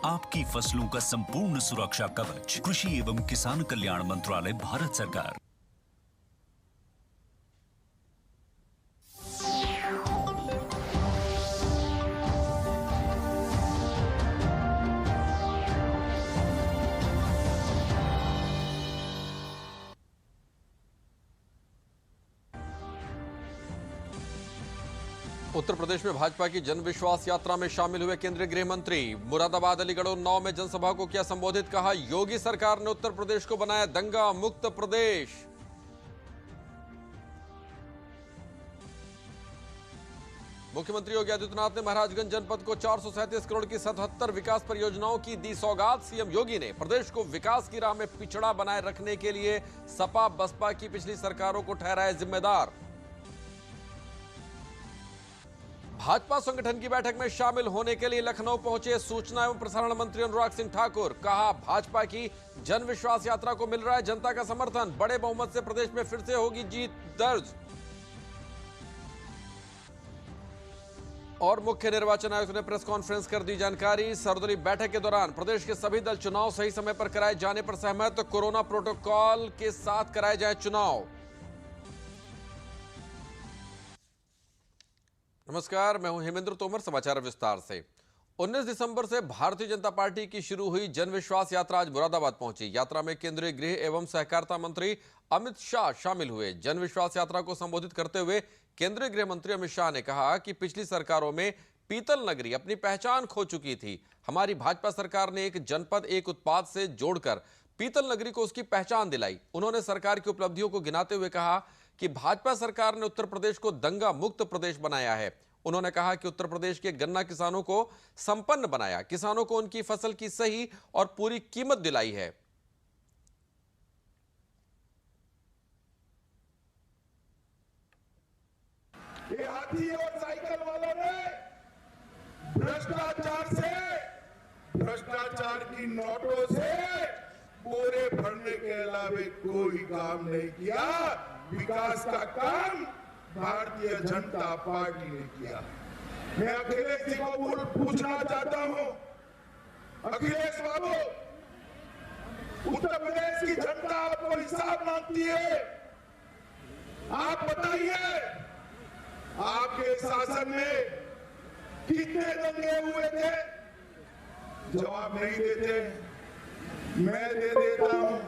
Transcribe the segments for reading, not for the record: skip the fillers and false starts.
आपकी फसलों का संपूर्ण सुरक्षा कवच। कृषि एवं किसान कल्याण मंत्रालय, भारत सरकार। उत्तर प्रदेश में भाजपा की जन विश्वास यात्रा में शामिल हुए केंद्रीय गृह मंत्री। मुरादाबाद, अलीगढ़, उन्नाव में जनसभा को किया संबोधित। कहा, योगी सरकार ने उत्तर प्रदेश को बनाया दंगा मुक्त प्रदेश। मुख्यमंत्री योगी आदित्यनाथ ने महाराजगंज जनपद को 437 करोड़ की 77 विकास परियोजनाओं की दी सौगात। सीएम योगी ने प्रदेश को विकास की राह में पिछड़ा बनाए रखने के लिए सपा बसपा की पिछली सरकारों को ठहराया जिम्मेदार। भाजपा संगठन की बैठक में शामिल होने के लिए लखनऊ पहुंचे सूचना एवं प्रसारण मंत्री अनुराग सिंह ठाकुर। कहा, भाजपा की जन विश्वास यात्रा को मिल रहा है जनता का समर्थन। बड़े बहुमत से प्रदेश में फिर से होगी जीत दर्ज। और मुख्य निर्वाचन आयुक्त ने प्रेस कॉन्फ्रेंस कर दी जानकारी। सर्वदलीय बैठक के दौरान प्रदेश के सभी दल चुनाव सही समय पर कराए जाने पर सहमत। कोरोना प्रोटोकॉल के साथ कराए जाए चुनाव। नमस्कार, मैं हूं हेमेंद्र तोमर। समाचार विस्तार से। 19 दिसंबर से भारतीय जनता पार्टी की शुरू हुई जन विश्वास यात्रा आज मुरादाबाद पहुंची। यात्रा में केंद्रीय गृह एवं सहकारिता मंत्री अमित शाह शामिल हुए। जन विश्वास यात्रा को संबोधित करते हुए केंद्रीय गृह मंत्री अमित शाह ने कहा कि पिछली सरकारों में पीतल नगरी अपनी पहचान खो चुकी थी। हमारी भाजपा सरकार ने एक जनपद एक उत्पाद से जोड़कर पीतल नगरी को उसकी पहचान दिलाई। उन्होंने सरकार की उपलब्धियों को गिनाते हुए कहा कि भाजपा सरकार ने उत्तर प्रदेश को दंगा मुक्त प्रदेश बनाया है। उन्होंने कहा कि उत्तर प्रदेश के गन्ना किसानों को संपन्न बनाया, किसानों को उनकी फसल की सही और पूरी कीमत दिलाई है। ये हाथी और साइकिल वालों ने भ्रष्टाचार की नोटों से बोरे भरने के अलावा कोई काम नहीं किया। विकास का काम भारतीय जनता पार्टी ने किया। मैं अखिलेश जी को पूछना चाहता हूं, अखिलेश बाबू, उत्तर प्रदेश की जनता आपको हिसाब मांगती है। आप बताइए, आपके शासन में कितने दंगे हुए थे? जवाब नहीं देते। मैं दे देता हूं।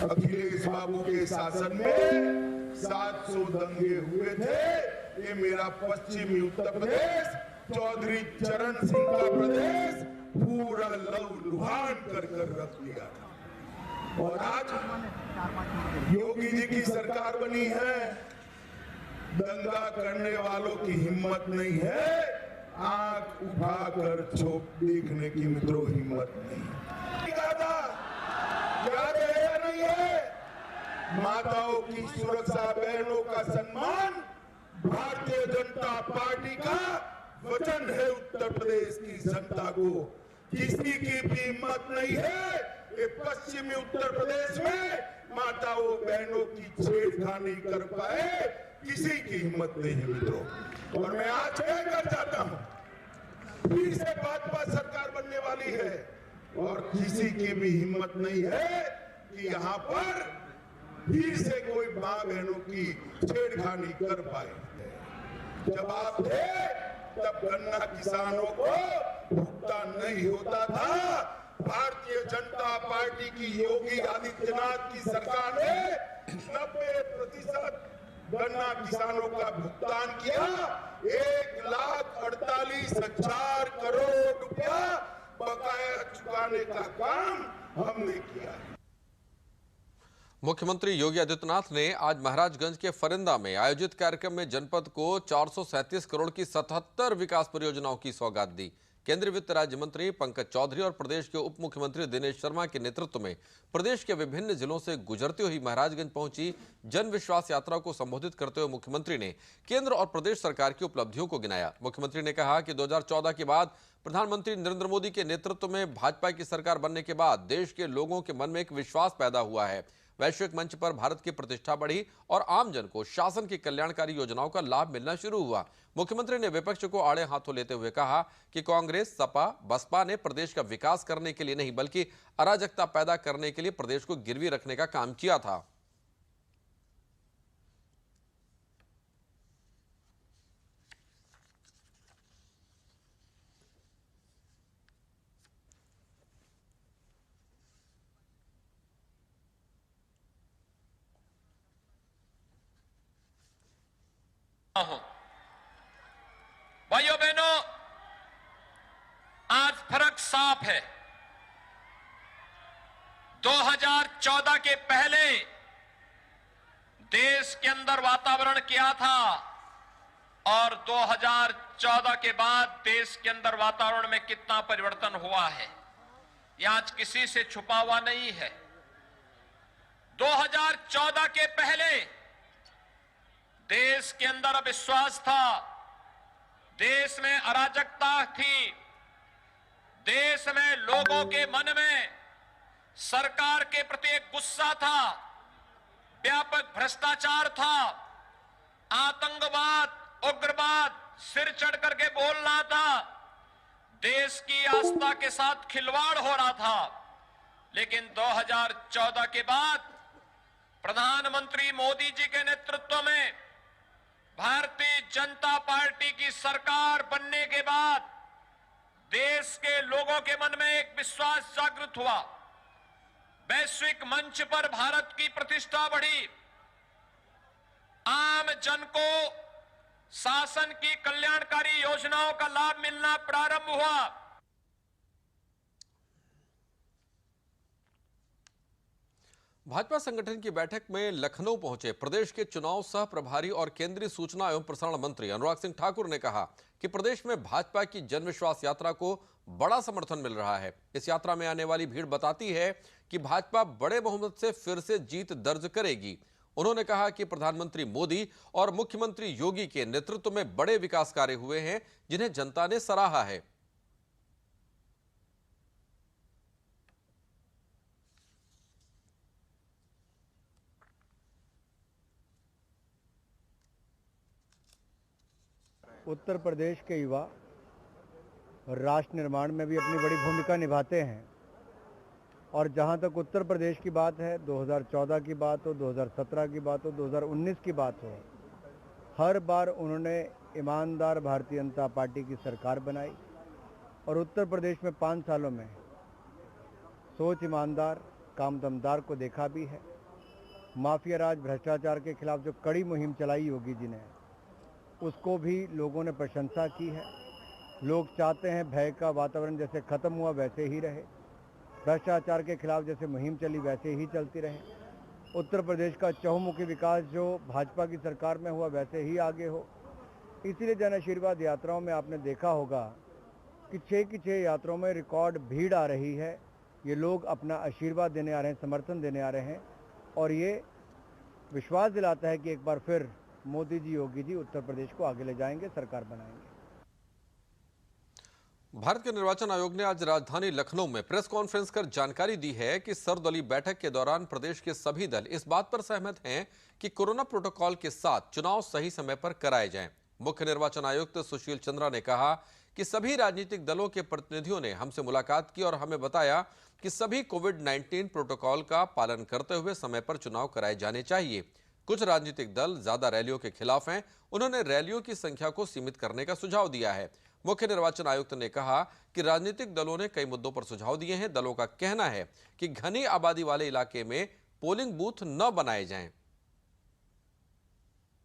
अखिलेश बाबू के शासन में 700 दंगे हुए थे। ये मेरा पश्चिमी उत्तर प्रदेश, चौधरी चरण सिंह का प्रदेश पूरा लहूलुहान कर रख दिया था। और आज योगी जी की सरकार बनी है। दंगा करने वालों की हिम्मत नहीं है। आंख उठाकर छोप देखने की मित्रों हिम्मत नहीं। याद है या नहीं है? माताओं की सुरक्षा, बहनों का सम्मान भारतीय जनता पार्टी का वचन है। उत्तर प्रदेश की जनता को किसी की भी हिम्मत नहीं है ये पश्चिमी उत्तर प्रदेश में माताओं बहनों की छेड़खानी कर पाए। किसी की हिम्मत नहीं है मित्रों। और मैं आज कहकर जाता हूं, फिर से भाजपा सरकार बनने वाली है और किसी की भी हिम्मत नहीं है कि यहाँ पर फिर से कोई मां बहनों की छेड़खानी कर पाए। जब आप थे तब गन्ना किसानों को भुगतान नहीं होता था। भारतीय जनता पार्टी की योगी आदित्यनाथ की सरकार ने 90% गन्ना किसानों का भुगतान किया। 1,48,000 करोड़ रुपया बकाया चुकाने का काम हमने किया। मुख्यमंत्री योगी आदित्यनाथ ने आज महाराजगंज के फरिंदा में आयोजित कार्यक्रम में जनपद को 437 करोड़ की 77 विकास परियोजनाओं की सौगात दी। केंद्रीय वित्त राज्य मंत्री पंकज चौधरी और प्रदेश के उप मुख्यमंत्री दिनेश शर्मा के नेतृत्व में प्रदेश के विभिन्न जिलों से गुजरती हुई महाराजगंज पहुंची जन विश्वास यात्रा को संबोधित करते हुए मुख्यमंत्री ने केंद्र और प्रदेश सरकार की उपलब्धियों को गिनाया। मुख्यमंत्री ने कहा कि 2014 के बाद प्रधानमंत्री नरेंद्र मोदी के नेतृत्व में भाजपा की सरकार बनने के बाद देश के लोगों के मन में एक विश्वास पैदा हुआ है। वैश्विक मंच पर भारत की प्रतिष्ठा बढ़ी और आमजन को शासन की कल्याणकारी योजनाओं का लाभ मिलना शुरू हुआ। मुख्यमंत्री ने विपक्ष को आड़े हाथों लेते हुए कहा कि कांग्रेस, सपा, बसपा ने प्रदेश का विकास करने के लिए नहीं बल्कि अराजकता पैदा करने के लिए प्रदेश को गिरवी रखने का काम किया था। भाइयों बहनों, आज फर्क साफ है। 2014 के पहले देश के अंदर वातावरण क्या था और 2014 के बाद देश के अंदर वातावरण में कितना परिवर्तन हुआ है, यह आज किसी से छुपा हुआ नहीं है। 2014 के पहले देश के अंदर अविश्वास था, देश में अराजकता थी, देश में लोगों के मन में सरकार के प्रति एक गुस्सा था, व्यापक भ्रष्टाचार था, आतंकवाद, उग्रवाद सिर चढ़ करके बोल रहा था, देश की आस्था के साथ खिलवाड़ हो रहा था। लेकिन 2014 के बाद प्रधानमंत्री मोदी जी के नेतृत्व में भारतीय जनता पार्टी की सरकार बनने के बाद देश के लोगों के मन में एक विश्वास जागृत हुआ। वैश्विक मंच पर भारत की प्रतिष्ठा बढ़ी, आम जन को शासन की कल्याणकारी योजनाओं का लाभ मिलना प्रारंभ हुआ। भाजपा संगठन की बैठक में लखनऊ पहुंचे प्रदेश के चुनाव सह प्रभारी और केंद्रीय सूचना एवं प्रसारण मंत्री अनुराग सिंह ठाकुर ने कहा कि प्रदेश में भाजपा की जनविश्वास यात्रा को बड़ा समर्थन मिल रहा है। इस यात्रा में आने वाली भीड़ बताती है कि भाजपा बड़े बहुमत से फिर से जीत दर्ज करेगी। उन्होंने कहा कि प्रधानमंत्री मोदी और मुख्यमंत्री योगी के नेतृत्व में बड़े विकास कार्य हुए हैं, जिन्हें जनता ने सराहा है। उत्तर प्रदेश के युवा राष्ट्र निर्माण में भी अपनी बड़ी भूमिका निभाते हैं और जहां तक उत्तर प्रदेश की बात है, 2014 की बात हो, 2017 की बात हो, 2019 की बात हो, हर बार उन्होंने ईमानदार भारतीय जनता पार्टी की सरकार बनाई और उत्तर प्रदेश में 5 सालों में सोच ईमानदार, काम दमदार को देखा भी है। माफिया राज, भ्रष्टाचार के खिलाफ जो कड़ी मुहिम चलाई योगी जी ने, उसको भी लोगों ने प्रशंसा की है। लोग चाहते हैं भय का वातावरण जैसे खत्म हुआ वैसे ही रहे, भ्रष्टाचार के खिलाफ जैसे मुहिम चली वैसे ही चलती रहे, उत्तर प्रदेश का चहुमुखी विकास जो भाजपा की सरकार में हुआ वैसे ही आगे हो। इसीलिए जन आशीर्वाद यात्राओं में आपने देखा होगा कि 6 की 6 यात्राओं में रिकॉर्ड भीड़ आ रही है। ये लोग अपना आशीर्वाद देने आ रहे हैं, समर्थन देने आ रहे हैं और ये विश्वास दिलाता है कि एक बार फिर मोदी जी, योगी जी उत्तर प्रदेश को आगे ले जाएंगे, सरकार बनाएंगे। भारत के निर्वाचन आयोग ने आज राजधानी लखनऊ में प्रेस कॉन्फ्रेंस कर जानकारी दी है कि सर्वदलीय बैठक के दौरान प्रदेश के सभी दल इस बात पर सहमत हैं कि कोरोना प्रोटोकॉल के साथ चुनाव सही समय पर कराए जाएं। मुख्य निर्वाचन आयुक्त सुशील चंद्रा ने कहा कि सभी राजनीतिक दलों के प्रतिनिधियों ने हमसे मुलाकात की और हमें बताया कि सभी कोविड-19 प्रोटोकॉल का पालन करते हुए समय पर चुनाव कराए जाने चाहिए। कुछ राजनीतिक दल ज्यादा रैलियों के खिलाफ हैं। उन्होंने रैलियों की संख्या को सीमित करने का सुझाव दिया है। मुख्य निर्वाचन आयुक्त ने कहा कि राजनीतिक दलों ने कई मुद्दों पर सुझाव दिए हैं। दलों का कहना है कि घनी आबादी वाले इलाके में पोलिंग बूथ न बनाए जाएं।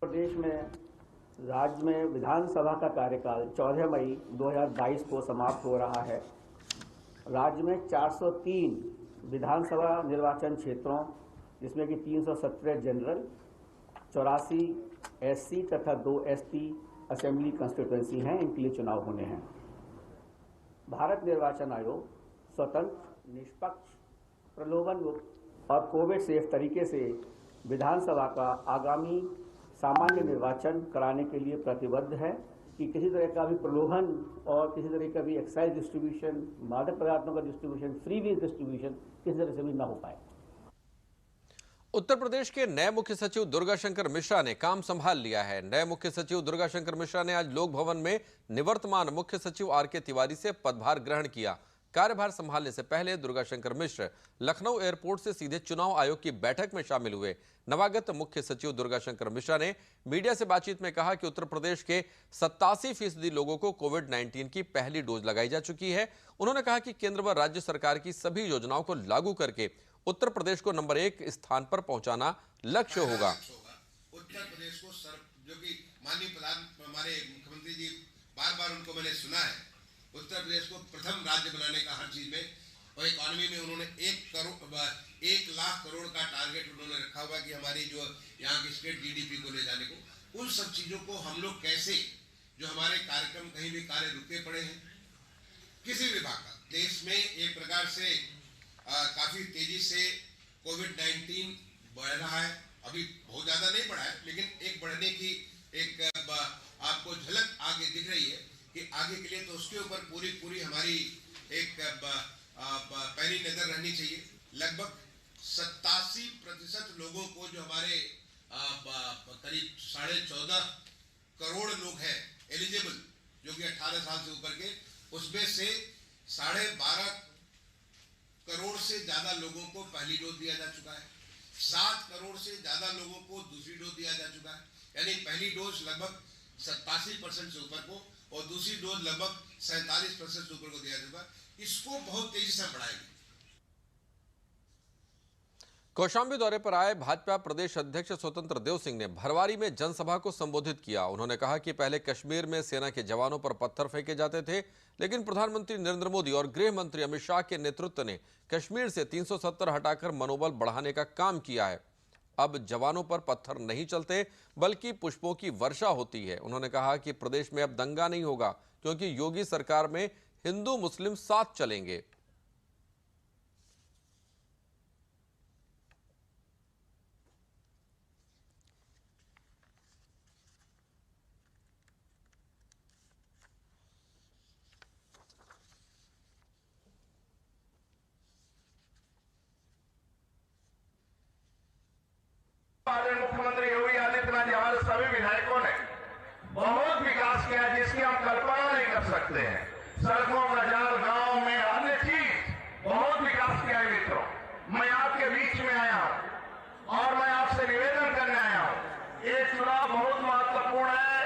प्रदेश में राज्य में विधानसभा का कार्यकाल 14 मई 2022 को समाप्त हो रहा है। राज्य में 403 विधानसभा निर्वाचन क्षेत्रों, जिसमें कि 317 जनरल, 84 एससी तथा 2 एसटी असेंबली कंस्टिट्यूएंसी हैं, इनके लिए चुनाव होने हैं। भारत निर्वाचन आयोग स्वतंत्र, निष्पक्ष, प्रलोभन मुक्त और कोविड सेफ तरीके से विधानसभा का आगामी सामान्य निर्वाचन कराने के लिए प्रतिबद्ध है कि किसी तरह का भी प्रलोभन और किसी तरह का भी एक्साइज डिस्ट्रीब्यूशन, मादक पदार्थों का डिस्ट्रीब्यूशन, फ्री व्हील डिस्ट्रीब्यूशन किसी तरह से भी न हो पाए। उत्तर प्रदेश के नए मुख्य सचिव दुर्गा शंकर मिश्रा ने काम संभाल लिया है। नए मुख्य सचिव दुर्गा शंकर मिश्रा ने आज लोक भवन में निवर्तमान मुख्य सचिव आर के तिवारी से पदभार ग्रहण किया। कार्यभार संभालने से पहले दुर्गा शंकर मिश्र लखनऊ एयरपोर्ट से सीधे चुनाव आयोग की बैठक में शामिल हुए। नवागत मुख्य सचिव दुर्गा शंकर मिश्रा ने मीडिया से बातचीत में कहा कि उत्तर प्रदेश के 87% लोगों को कोविड-19 की पहली डोज लगाई जा चुकी है। उन्होंने कहा कि केंद्र व राज्य सरकार की सभी योजनाओं को लागू करके उत्तर प्रदेश को नंबर 1 स्थान पर पहुंचाना लक्ष्य होगा। उत्तर प्रदेश को जो कि माननीय प्रधान हमारे मुख्यमंत्री जी बार-बार उनको मैंने सुना है, उत्तर प्रदेश को प्रथम राज्य बनाने का हर चीज में, और इकोनॉमी में उन्होंने 1 लाख करोड़ का टारगेट उन्होंने रखा हुआ कि हमारी जो यहाँ की स्टेट जीडीपी को ले जाने को, उन सब चीजों को हम लोग कैसे, जो हमारे कार्यक्रम कहीं भी कार्य रुके पड़े हैं किसी विभाग का, देश में एक प्रकार से काफी तेजी से कोविड-19 बढ़ रहा है। अभी बहुत ज्यादा नहीं बढ़ा है, लेकिन एक बढ़ने की एक आपको झलक आगे दिख रही है कि आगे के लिए तो उसके ऊपर पूरी हमारी एक पैनी नजर रहनी चाहिए। लगभग 87% लोगों को, जो हमारे करीब 14.5 करोड़ लोग हैं एलिजिबल, जो कि 18 साल से ऊपर के, उसमें से 12.5 करोड़ से ज्यादा लोगों को पहली डोज दिया जा चुका है। 7 करोड़ से ज्यादा लोगों को दूसरी डोज दिया जा चुका है। यानी पहली डोज लगभग 87% से ऊपर को और दूसरी डोज लगभग 47% से ऊपर को दिया चुका है। इसको बहुत तेजी से बढ़ाएंगे। कौशाम्बी दौरे पर आए भाजपा प्रदेश अध्यक्ष स्वतंत्र देव सिंह ने भरवारी में जनसभा को संबोधित किया। उन्होंने कहा कि पहले कश्मीर में सेना के जवानों पर पत्थर फेंके जाते थे, लेकिन प्रधानमंत्री नरेंद्र मोदी और गृह मंत्री अमित शाह के नेतृत्व ने कश्मीर से 370 हटाकर मनोबल बढ़ाने का काम किया है। अब जवानों पर पत्थर नहीं चलते, बल्कि पुष्पों की वर्षा होती है। उन्होंने कहा कि प्रदेश में अब दंगा नहीं होगा, क्योंकि योगी सरकार में हिंदू मुस्लिम साथ चलेंगे। मुख्यमंत्री योगी आदित्यनाथ जी, हमारे सभी विधायकों ने बहुत विकास किया जिसकी हम कल्पना नहीं कर सकते हैं। सड़कों, बाजार, गांव में अन्य चीज बहुत विकास किया है। मित्रों, मैं आपके बीच में आया हूं और मैं आपसे निवेदन करने आया हूं, ये चुनाव बहुत महत्वपूर्ण है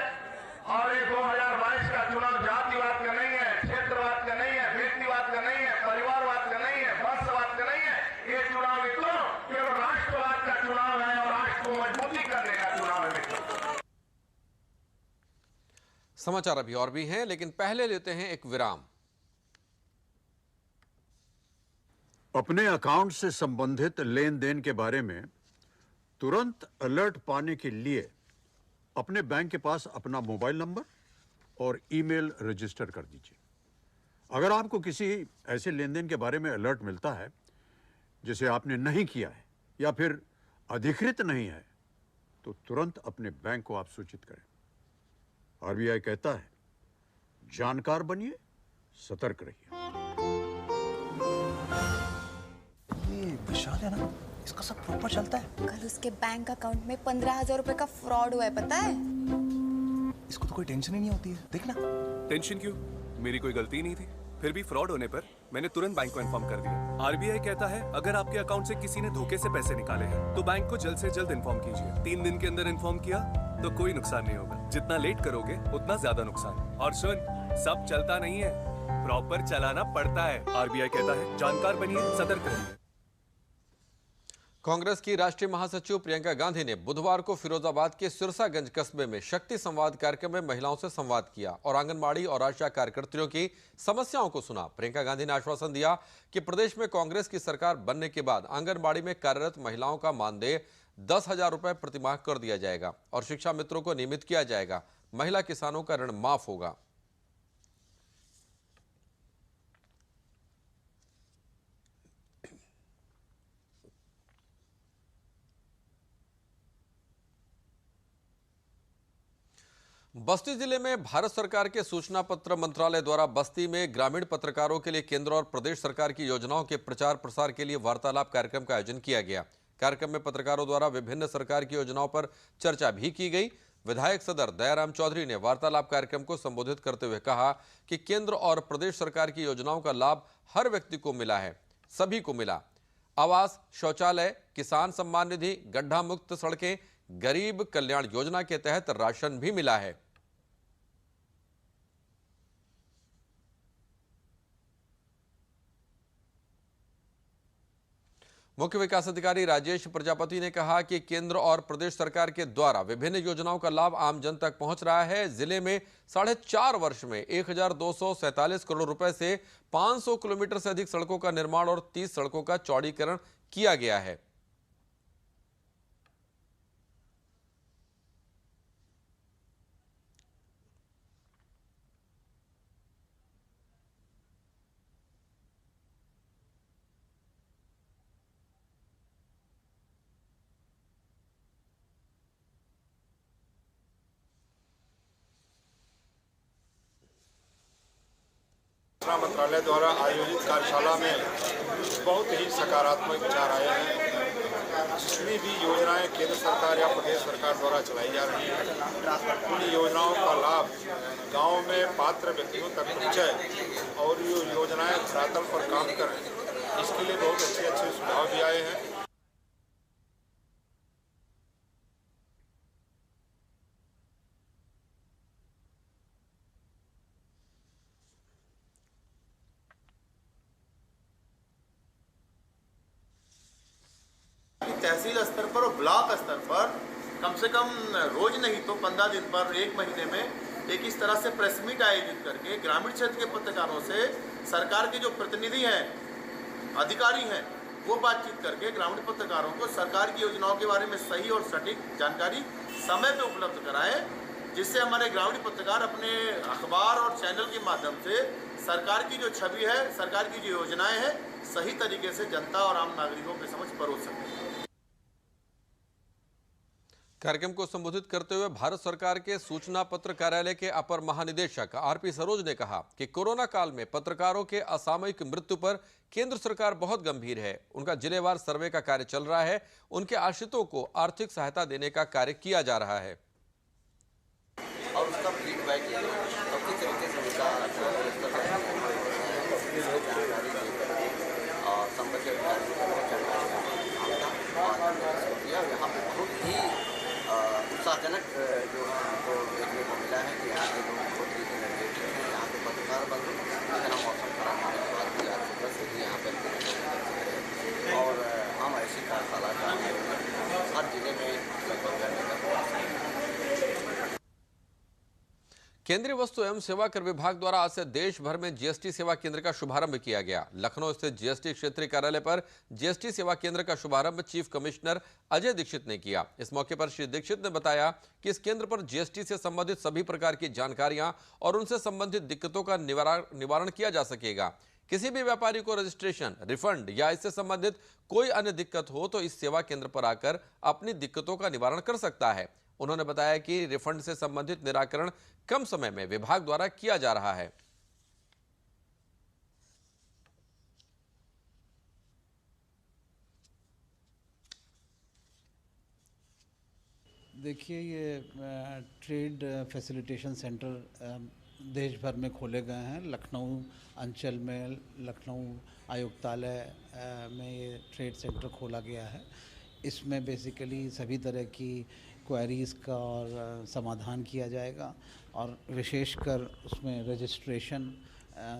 और ये 2022 का चुनाव जातिवाद का नहीं है, क्षेत्रवाद का नहीं है, व्यक्तिवाद का नहीं है, परिवारवाद का नहीं है, वंशवाद का नहीं है। ये चुनाव मित्रों केवल राष्ट्रवाद का चुनाव है और राष्ट्र को मजबूती करने का चुनाव है। मित्रों, समाचार अभी और भी हैं, लेकिन पहले लेते हैं एक विराम। अपने अकाउंट से संबंधित लेन देन के बारे में तुरंत अलर्ट पाने के लिए अपने बैंक के पास अपना मोबाइल नंबर और ईमेल रजिस्टर कर दीजिए। अगर आपको किसी ऐसे लेन देन के बारे में अलर्ट मिलता है जिसे आपने नहीं किया है या फिर अधिकृत नहीं है, तो तुरंत अपने बैंक को आप सूचित करें। आरबीआई कहता है, जानकार बनिए, सतर्क रहिए। ये विशाल है ना, इसका सब प्रॉपर चलता है। कल उसके बैंक अकाउंट में 15,000 रुपए का फ्रॉड हुआ है, पता है? इसको तो कोई टेंशन ही नहीं होती है, देखना। टेंशन क्यों? मेरी कोई गलती नहीं थी। फिर भी फ्रॉड होने पर मैंने तुरंत बैंक को इन्फॉर्म कर दिया। आरबीआई कहता है, अगर आपके अकाउंट से किसी ने धोखे से पैसे निकाले हैं तो बैंक को जल्द से जल्द इन्फॉर्म कीजिए। 3 दिन के अंदर इन्फॉर्म किया तो कोई नुकसान नहीं होगा। जितना लेट करोगे उतना ज्यादा नुकसान। और सुन, सब चलता नहीं है, प्रॉपर चलाना पड़ता है। आरबीआई कहता है, जानकार बनिए, सतर्क रहिए। कांग्रेस की राष्ट्रीय महासचिव प्रियंका गांधी ने बुधवार को फिरोजाबाद के सिरसागंज कस्बे में शक्ति संवाद कार्यक्रम में महिलाओं से संवाद किया और आंगनबाड़ी और आशा कार्यकर्तियों की समस्याओं को सुना। प्रियंका गांधी ने आश्वासन दिया कि प्रदेश में कांग्रेस की सरकार बनने के बाद आंगनबाड़ी में कार्यरत महिलाओं का मानदेय 10,000 रुपए प्रतिमाह कर दिया जाएगा और शिक्षा मित्रों को नियमित किया जाएगा। महिला किसानों का ऋण माफ होगा। बस्ती जिले में भारत सरकार के सूचना पत्र मंत्रालय द्वारा बस्ती में ग्रामीण पत्रकारों के लिए केंद्र और प्रदेश सरकार की योजनाओं के प्रचार प्रसार के लिए वार्तालाप कार्यक्रम का आयोजन किया गया। कार्यक्रम में पत्रकारों द्वारा विभिन्न सरकार की योजनाओं पर चर्चा भी की गई। विधायक सदर दयाराम चौधरी ने वार्तालाप कार्यक्रम को संबोधित करते हुए कहा कि केंद्र और प्रदेश सरकार की योजनाओं का लाभ हर व्यक्ति को मिला है, सभी को मिला। आवास, शौचालय, किसान सम्मान निधि, गड्ढा मुक्त सड़कें, गरीब कल्याण योजना के तहत राशन भी मिला है। मुख्य विकास अधिकारी राजेश प्रजापति ने कहा कि केंद्र और प्रदेश सरकार के द्वारा विभिन्न योजनाओं का लाभ आम जन तक पहुंच रहा है। जिले में 4.5 वर्ष में 1247 करोड़ रुपए से 500 किलोमीटर से अधिक सड़कों का निर्माण और 30 सड़कों का चौड़ीकरण किया गया है। मंत्रालय द्वारा आयोजित कार्यशाला में बहुत ही सकारात्मक विचार आए हैं। जितनी भी योजनाएं केंद्र सरकार या प्रदेश सरकार द्वारा चलाई जा रही हैं, उन योजनाओं का लाभ गांव में पात्र व्यक्तियों तक पहुंचे और ये योजनाएं धरातल पर काम करें, इसके लिए बहुत अच्छे सुझाव भी आए हैं। तहसील स्तर पर और ब्लॉक स्तर पर कम से कम रोज नहीं तो 15 दिन पर 1 महीने में एक इस तरह से प्रेस मीट आयोजित करके ग्रामीण क्षेत्र के पत्रकारों से सरकार के जो प्रतिनिधि हैं, अधिकारी हैं, वो बातचीत करके ग्रामीण पत्रकारों को सरकार की योजनाओं के बारे में सही और सटीक जानकारी समय पे उपलब्ध कराएं, जिससे हमारे ग्रामीण पत्रकार अपने अखबार और चैनल के माध्यम से सरकार की जो छवि है, सरकार की जो योजनाएं हैं, सही तरीके से जनता और आम नागरिकों के समक्ष परोस सकें। कार्यक्रम को संबोधित करते हुए भारत सरकार के सूचना पत्र कार्यालय के अपर महानिदेशक आरपी सरोज ने कहा कि कोरोना काल में पत्रकारों के असामयिक मृत्यु पर केंद्र सरकार बहुत गंभीर है। उनका जिलेवार सर्वे का कार्य चल रहा है। उनके आश्रितों को आर्थिक सहायता देने का कार्य किया जा रहा है और उसका फीडबैक किस तरीके से उनका और संबंधित यहाँ पे बहुत ही उत्साहजनक जो हमको देखने को मिला है कि यहाँ के लोग बहुत ही एनर्जेटिक हैं। यहाँ के पत्रकार बंधु इतना मौसम खराब होने के बाद भी आज सुबह से ही यहाँ पर और हम ऐसी कार्यशाला का हर जिले में लगभग करने का प्रयास करेंगे। केंद्रीय वस्तु एवं सेवा कर विभाग द्वारा आज से देश भर में जीएसटी सेवा केंद्र का शुभारंभ किया गया। लखनऊ स्थित जीएसटी क्षेत्रीय कार्यालय पर जीएसटी सेवा केंद्र का शुभारंभ चीफ कमिश्नर अजय दीक्षित ने किया। इस मौके पर श्री दीक्षित ने बताया कि इस केंद्र पर जीएसटी से संबंधित सभी प्रकार की जानकारियां और उनसे संबंधित दिक्कतों का निवारण किया जा सकेगा। किसी भी व्यापारी को रजिस्ट्रेशन, रिफंड या इससे संबंधित कोई अन्य दिक्कत हो तो इस सेवा केंद्र पर आकर अपनी दिक्कतों का निवारण कर सकता है। उन्होंने बताया कि रिफंड से संबंधित निराकरण कम समय में विभाग द्वारा किया जा रहा है। देखिए, ये ट्रेड फैसिलिटेशन सेंटर देश भर में खोले गए हैं। लखनऊ अंचल में, लखनऊ आयुक्तालय में ये ट्रेड सेंटर खोला गया है। इसमें बेसिकली सभी तरह की क्वेरीज़ का और समाधान किया जाएगा और विशेषकर उसमें रजिस्ट्रेशन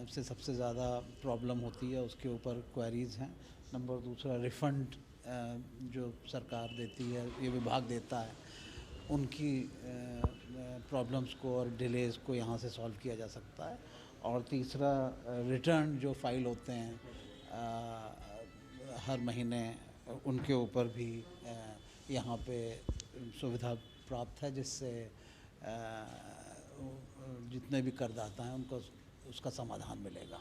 से सबसे ज़्यादा प्रॉब्लम होती है, उसके ऊपर क्वेरीज़ हैं। नंबर दूसरा, रिफ़ंड जो सरकार देती है, ये विभाग देता है, उनकी प्रॉब्लम्स को और डिलेज़ को यहाँ से सॉल्व किया जा सकता है। और तीसरा, रिटर्न जो फाइल होते हैं हर महीने, उनके ऊपर भी यहाँ पे सुविधा प्राप्त है, जिससे जितने भी करदाता हैं उनको उसका समाधान मिलेगा।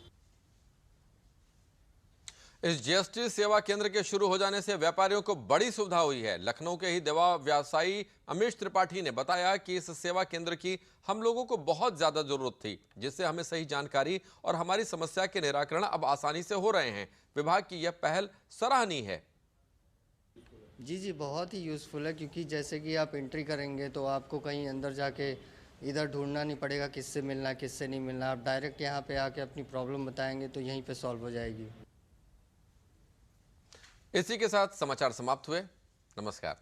इस जीएसटी सेवा केंद्र के शुरू हो जाने से व्यापारियों को बड़ी सुविधा हुई है। लखनऊ के ही दवा व्यवसायी अमीश त्रिपाठी ने बताया कि इस सेवा केंद्र की हम लोगों को बहुत ज्यादा जरूरत थी, जिससे हमें सही जानकारी और हमारी समस्या के निराकरण अब आसानी से हो रहे हैं। विभाग की यह पहल सराहनीय है। जी जी, बहुत ही यूज़फुल है, क्योंकि जैसे कि आप एंट्री करेंगे तो आपको कहीं अंदर जाके इधर ढूंढना नहीं पड़ेगा किससे मिलना है किससे नहीं मिलना। आप डायरेक्ट यहाँ पे आके अपनी प्रॉब्लम बताएंगे तो यहीं पे सॉल्व हो जाएगी। इसी के साथ समाचार समाप्त हुए। नमस्कार।